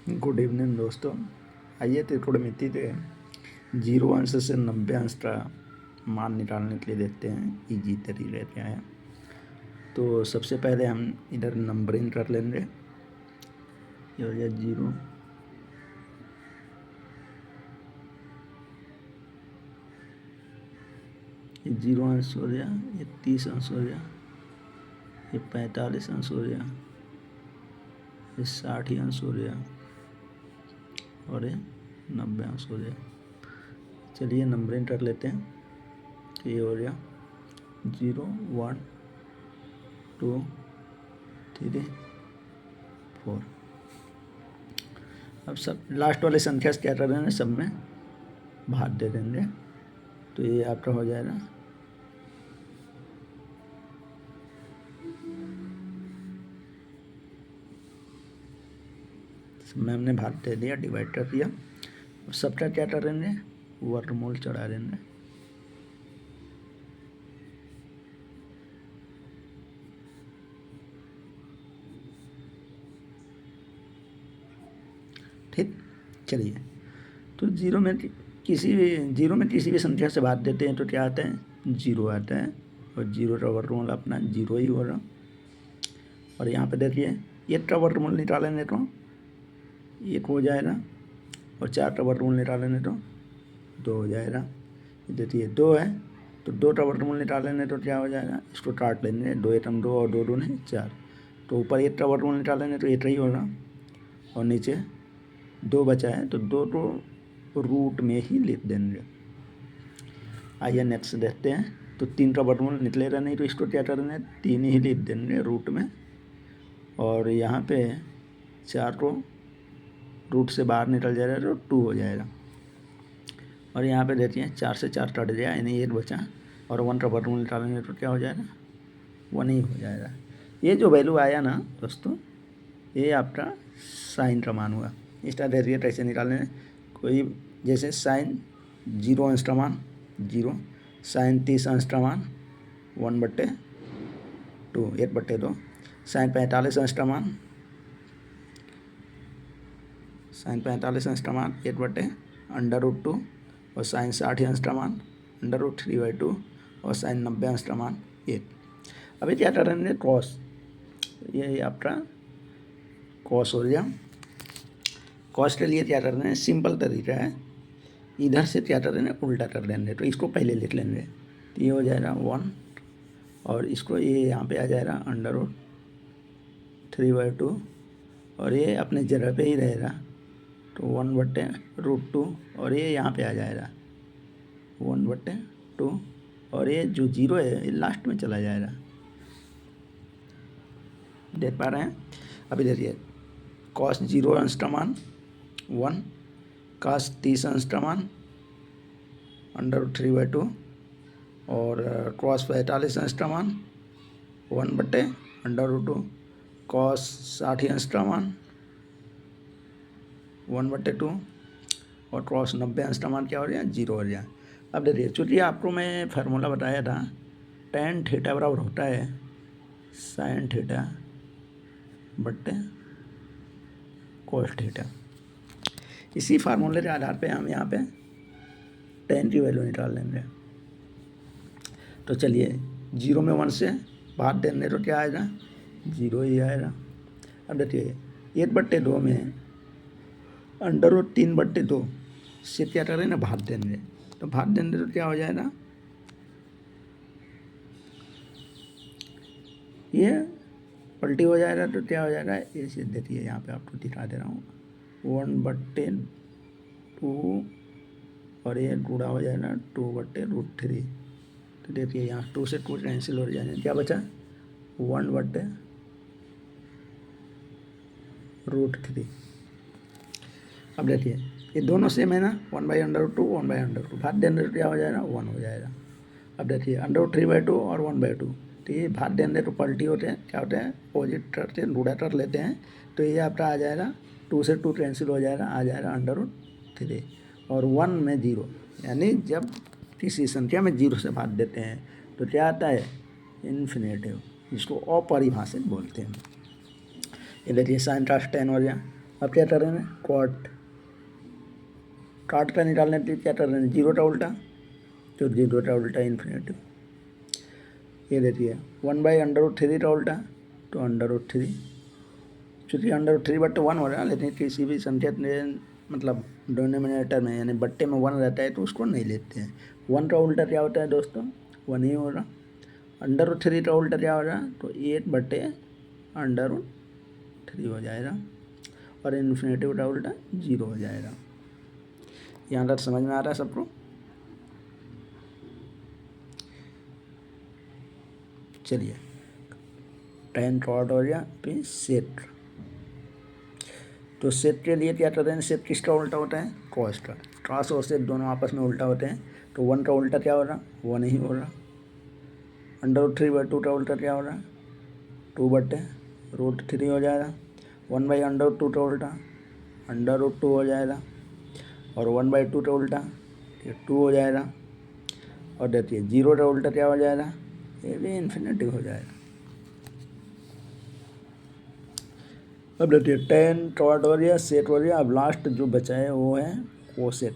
Good evening दोस्तों। आइए त्रिकोणमिति के 0 अंश से 90 अंश का मान निकालने के लिए देखते हैं इजी तरीके क्या है। तो सबसे पहले हम इधर नंबरिंग कर लेंगे। ये हो गया 0, ये 0 अंश हो गया, ये 30 अंश हो गया, ये 45 अंश हो गया, ये 60 अंश हो गया और ये 90 अंश हो गया। चलिए नंबरिंग कर लेते हैं। तो ये हो गया 0, 1, 2, 3, 4। अब सब लास्ट वाले संख्या से क्या कर रहे हैं, सब में भाग दे देंगे। तो ये आपका हो जाएगा 1 में हमने भाग दे दिया, डिवाइड कर दिया। अब सबका क्या कर देंगे, वर्गमूल चढ़ा देंगे। ठीक, चलिए। तो जीरो में किसी भी संख्या से भाग देते हैं तो क्या आता है, 0 आता है। और 0 का वर्गमूल अपना 0 ही होगा। और यहाँ पे देखिए 1 का वर्गमूल निकालेंगे तो 1 हो जाएगा, और 4 का वर्गमूल निकालेंगे तो 2 हो जाएगा। देखिए 2 है तो 2 का वर्गमूल निकालेंगे तो क्या हो जाएगा, इसको काट लेंगे, 2 एकम 2 और 2 दूनी 4। तो ऊपर 1 का वर्गमूल निकालेंगे तो 1 ही होगा, और नीचे 2 बचा है तो 2 को रूट में ही लिख देंगे। आइए नेक्स्ट देखते हैं। तो 3 का वर्गमूल निकलेगा नहीं तो इसको क्या करेंगे, 3 ही लिख देंगे रूट में। और यहाँ पे 4 को रूट से बाहर निकल जाएगा तो 2 हो जाएगा। और यहाँ पे देखिए 4 से 4 कट गया, यानी 1 बचा। और 1 का वर्गमूल निकालेंगे तो क्या हो जाएगा, 1 ही हो जाएगा। ये जो वैल्यू आया ना दोस्तों, ये आपका साइन का मान हुआ। इसका देखिए कैसे निकालने हैं। कोई जैसे साइन 0 अंश का मान 0, साइन 30 अंश का मान 1/2, 1/2, साइन 45 अंश का मान 1/2 और साइन 60 अंश का मान √3/2 और साइन 90 अंश का मान 1। अभी क्या करेंगे, कॉस, ये आपका कॉस हो गया। कॉस के लिए क्या कर रहे हैं, सिंपल तरीका है, इधर से क्या कर रहे हैं, उल्टा कर देंगे। तो इसको पहले लिख लेंगे। तो ये हो जाएगा 1, और इसको ये यहाँ पे आ जाएगा √3/2, और ये अपने जगह पे ही रहेगा तो 1/√2, और ये यहाँ पे आ जाएगा 1/2, और ये जो 0 है ये लास्ट में चला जाएगा। देख पा रहे हैं। अभी देखिए कॉस 0 अंश का मान 1, कॉस 30 अंश का मान √3/2, और कॉस 45 अंश का मान 1/√2, कॉस 60 अंश का मान 1/2, और कॉस 90 अंश का मान क्या हो गया, 0 हो गया। अब देखिए चूँकि आपको मैं फार्मूला बताया था, tan थीटा बराबर होता है sin थीटा बट्टे cos थीटा। इसी फार्मूले के आधार पे हम यहाँ पे tan की वैल्यू निकाल लेंगे। तो चलिए 0 में 1 से भाग देंगे तो क्या आएगा, 0 ही आएगा। अब देखिए 1/2 में √3/2 से क्या करें ना, भाग देंगे। तो भाग देंगे तो क्या हो जाएगा, ये पलटी हो जाएगा तो क्या हो जाएगा, ये देखिए यहाँ पे आपको दिखा दे रहा हूँ, 1/2 और ये गुणा हो जाएगा 2/√3। तो देखिए यहाँ 2 से 2 कैंसिल हो जाएगा, क्या बचा 1/√3। अब देखिए ये दोनों सेम है ना, 1/√2 1/√2, भाग देंगे तो क्या हो जाएगा, 1 हो जाएगा। अब देखिए √3/2 और 1/2, तो ये भाग देंगे तो पलटी होते हैं, क्या होते हैं, अपोजिट करते हैं, गुणा कर लेते हैं। तो ये आपका आ जाएगा 2 से 2 कैंसिल हो जाएगा, आ जाएगा √3, और 1 में 0, यानी जब किसी संख्या में 0 से भाग देते हैं तो क्या आता है, इन्फिनेटिव, जिसको अपरिभाषित बोलते हैं। ये देखिए साइन का tan हो गया, अब क्या कर रहे हैं, कॉट का निकालने के लिए क्या कर रहे हैं, जीरो का उल्टा, तो जीरो का उल्टा इन्फिनेटिव। ये देती है 1/√3 का उल्टा, तो √3, चूँकि √3 बट्टे 1 हो रहा है, लेकिन किसी भी संख्या में मतलब डिनोमिनेटर में यानी बट्टे में 1 रहता है तो उसको नहीं लेते हैं। 1 का उल्टा क्या होता है दोस्तों, 1 ही हो रहा। √3 का उल्टा क्या हो रहा, तो 8/√3 हो जाएगा, और इन्फिनेटिव का उल्टा 0 हो जाएगा। यहाँ तक समझ में आ रहा है सबको। चलिए, tan कॉट हो गया, फिर सेट। तो सेट के लिए क्या करते हैं, सेट किसका उल्टा होता है, कॉस का। कॉस और सेट दोनों आपस में उल्टा होते हैं, तो 1 का उल्टा क्या हो रहा, 1 ही हो रहा। √3/2 का उल्टा क्या हो रहा, 2/√3 हो जाएगा। 1/√2 का उल्टा √2 हो जाएगा, और 1/2 का उल्टा ये 2 हो जाएगा। और देखिए 0 का उल्टा क्या हो जाएगा, ये भी इन्फिनेटिव हो जाएगा। अब देखिए tan कॉट हो गया, सेट हो गया। अब लास्ट जो बचा है वो है कोसेट।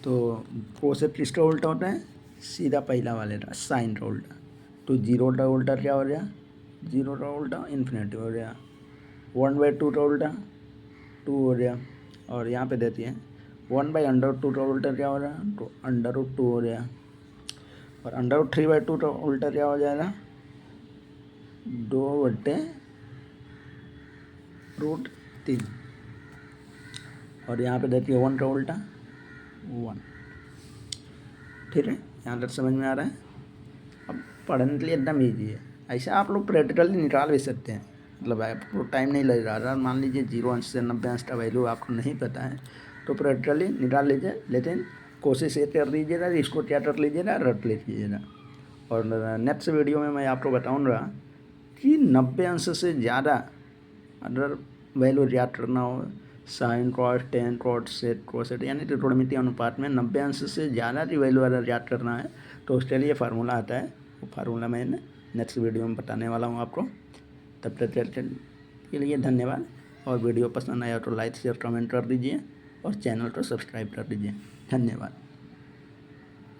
तो कोसेट किसका उल्टा होता है, सीधा पहला वाले का, साइन का उल्टा। तो 0 का उल्टा क्या हो गया, 0 का उल्टा इन्फिनेटिव हो गया। 1/2 का उल्टा 2 हो गया। और यहाँ पे देती है 1/√2 का उल्टा क्या हो रहा, तो √2 हो गया। और √3/2 का उल्टा क्या हो जाएगा, 2/√3। और यहाँ पे देती है 1 का उल्टा 1। ठीक है, यहाँ तक समझ में आ रहा है। अब पढ़ने के लिए एकदम ईजी है। ऐसे आप लोग प्रैक्टिकली निकाल भी सकते हैं, मतलब आपको टाइम नहीं लग रहा। मान लीजिए 0 अंश से 90 अंश का वैल्यू आपको नहीं पता है, तो प्रैक्टिकली निकाल लीजिए। लेकिन कोशिश ये कर लीजिएगा, इसको क्या कर लीजिएगा, रट लीजिएगा। और नेक्स्ट वीडियो में मैं आपको बताऊँगा कि 90 अंश से ज़्यादा अगर वैल्यू याद करना हो, sine cos, tan cot, sec cosec, यानी त्रिकोणमितीय अनुपात में 90 अंश से ज़्यादा की वैल्यू अगर याद करना है तो उसके लिए फार्मूला आता है। वो फार्मूला मैं नेक्स्ट वीडियो में बताने वाला हूँ आपको। तब तक के लिए धन्यवाद। और वीडियो पसंद आया तो लाइक शेयर कमेंट कर दीजिए, और चैनल को सब्सक्राइब कर दीजिए। धन्यवाद।